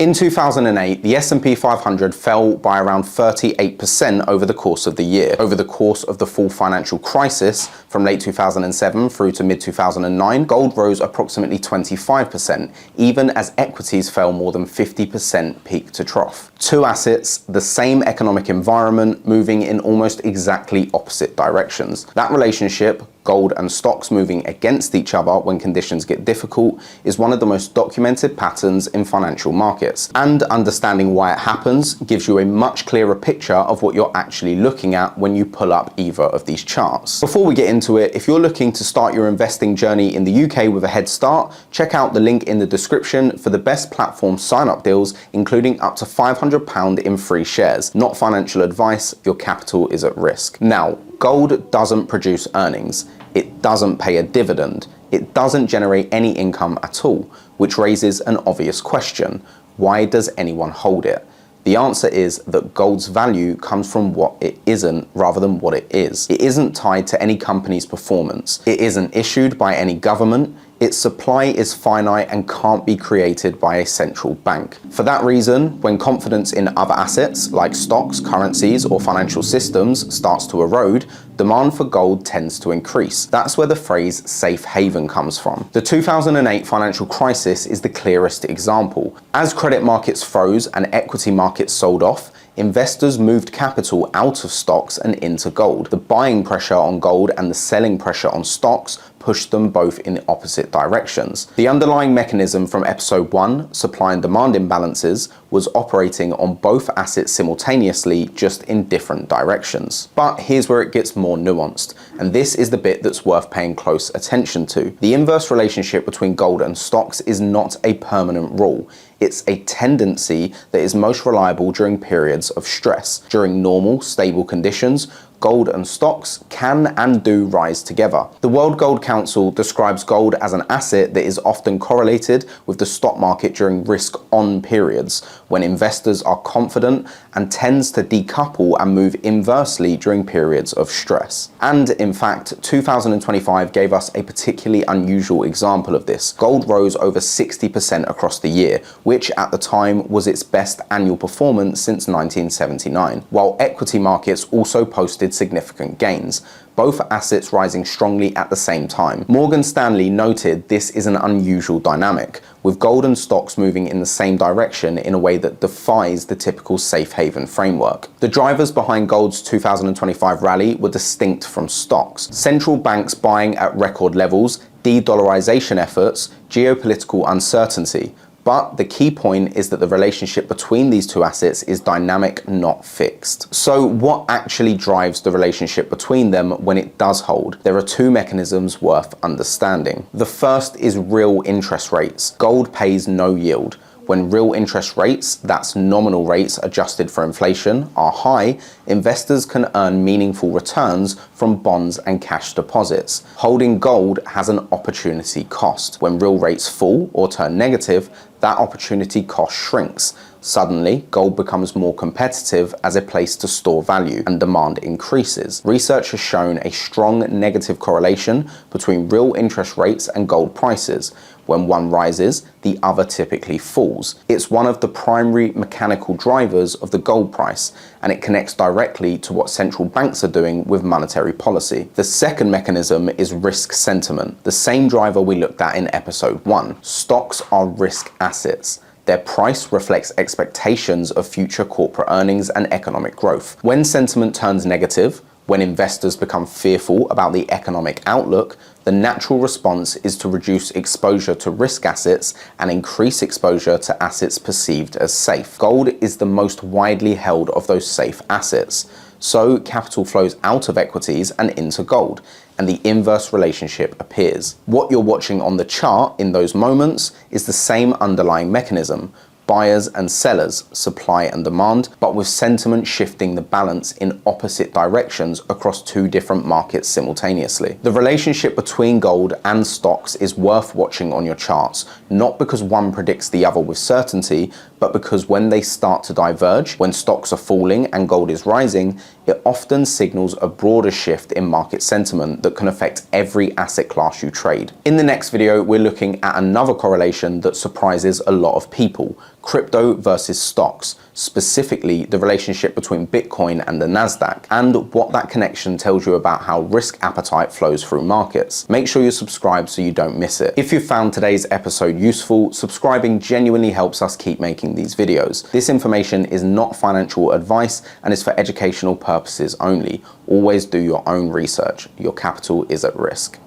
In 2008, the S&P 500 fell by around 38% over the course of the year. Over the course of the full financial crisis, from late 2007 through to mid-2009, gold rose approximately 25%, even as equities fell more than 50% peak to trough. Two assets, the same economic environment, moving in almost exactly opposite directions. That relationship, gold and stocks moving against each other when conditions get difficult, is one of the most documented patterns in financial markets. And understanding why it happens gives you a much clearer picture of what you're actually looking at when you pull up either of these charts. Before we get into it, if you're looking to start your investing journey in the UK with a head start, check out the link in the description for the best platform sign-up deals, including up to £500 in free shares. Not financial advice, your capital is at risk. Now, gold doesn't produce earnings. It doesn't pay a dividend. It doesn't generate any income at all, which raises an obvious question. Why does anyone hold it? The answer is that gold's value comes from what it isn't rather than what it is. It isn't tied to any company's performance. It isn't issued by any government. Its supply is finite and can't be created by a central bank. For that reason, when confidence in other assets like stocks, currencies, or financial systems starts to erode, demand for gold tends to increase. That's where the phrase safe haven comes from. The 2008 financial crisis is the clearest example. As credit markets froze and equity markets sold off, investors moved capital out of stocks and into gold. The buying pressure on gold and the selling pressure on stocks pushed them both in opposite directions. The underlying mechanism from episode 1, supply and demand imbalances, was operating on both assets simultaneously, just in different directions. But here's where it gets more nuanced, and this is the bit that's worth paying close attention to. The inverse relationship between gold and stocks is not a permanent rule. It's a tendency that is most reliable during periods of stress. During normal, stable conditions, gold and stocks can and do rise together. The World Gold Council describes gold as an asset that is often correlated with the stock market during risk-on periods, when investors are confident, and tends to decouple and move inversely during periods of stress. And in fact, 2025 gave us a particularly unusual example of this. Gold rose over 60% across the year, which at the time was its best annual performance since 1979, while equity markets also posted significant gains, both assets rising strongly at the same time. Morgan Stanley noted this is an unusual dynamic, with gold and stocks moving in the same direction in a way that defies the typical safe haven framework. The drivers behind gold's 2025 rally were distinct from stocks. Central banks buying at record levels, de-dollarization efforts, geopolitical uncertainty. But the key point is that the relationship between these two assets is dynamic, not fixed. So what actually drives the relationship between them when it does hold? There are two mechanisms worth understanding. The first is real interest rates. Gold pays no yield. When real interest rates, that's nominal rates adjusted for inflation, are high, investors can earn meaningful returns from bonds and cash deposits. Holding gold has an opportunity cost. When real rates fall or turn negative, that opportunity cost shrinks. Suddenly, gold becomes more competitive as a place to store value, and demand increases. Research has shown a strong negative correlation between real interest rates and gold prices. When one rises, the other typically falls. It's one of the primary mechanical drivers of the gold price, and it connects directly to what central banks are doing with monetary policy. The second mechanism is risk sentiment, the same driver we looked at in episode 1. Stocks are risk assets. Their price reflects expectations of future corporate earnings and economic growth. When sentiment turns negative, when investors become fearful about the economic outlook, the natural response is to reduce exposure to risk assets and increase exposure to assets perceived as safe. Gold is the most widely held of those safe assets. So capital flows out of equities and into gold, and the inverse relationship appears. What you're watching on the chart in those moments is the same underlying mechanism. Buyers and sellers, supply and demand, but with sentiment shifting the balance in opposite directions across two different markets simultaneously. The relationship between gold and stocks is worth watching on your charts, not because one predicts the other with certainty, but because when they start to diverge, when stocks are falling and gold is rising, it often signals a broader shift in market sentiment that can affect every asset class you trade. In the next video, we're looking at another correlation that surprises a lot of people: crypto versus stocks, specifically the relationship between Bitcoin and the Nasdaq, and what that connection tells you about how risk appetite flows through markets. Make sure you're subscribed so you don't miss it. If you found today's episode useful, subscribing genuinely helps us keep making these videos. This information is not financial advice and is for educational purposes only. Always do your own research. Your capital is at risk.